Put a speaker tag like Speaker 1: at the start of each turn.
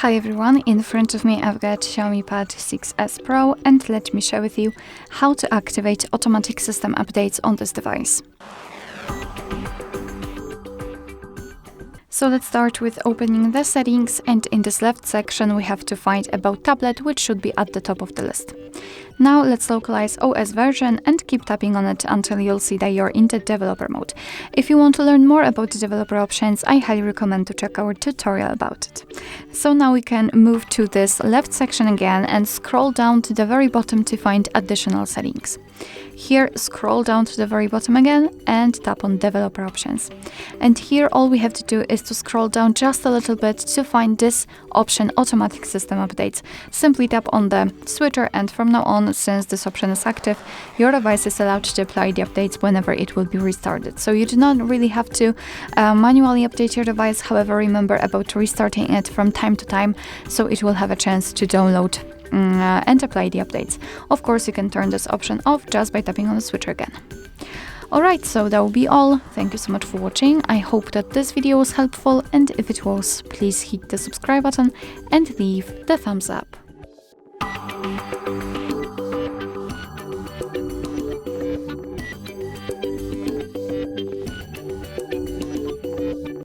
Speaker 1: Hi everyone, in front of me I've got Xiaomi Pad 6s Pro, and let me share with you how to activate automatic system updates on this device. So let's start with opening the settings, and in this left section we have to find About Tablet, which should be at the top of the list. Now let's localize OS version and keep tapping on it until you'll see that you're in the developer mode. If you want to learn more about the developer options, I highly recommend to check our tutorial about it. So now we can move to this left section again and scroll down to the very bottom to find additional settings. Here, scroll down to the very bottom again and tap on developer options. And here all we have to do is to scroll down just a little bit to find this option, automatic system updates. Simply tap on the switcher, and from now on, since this option is active, your device is allowed to apply the updates whenever it will be restarted. So you do not really have to manually update your device. However, remember about restarting it from time to time so it will have a chance to download and apply the updates. Of course, you can turn this option off just by tapping on the switcher again. Alright, so that will be all. Thank you so much for watching. I hope that this video was helpful, and if it was, please hit the subscribe button and leave the thumbs up.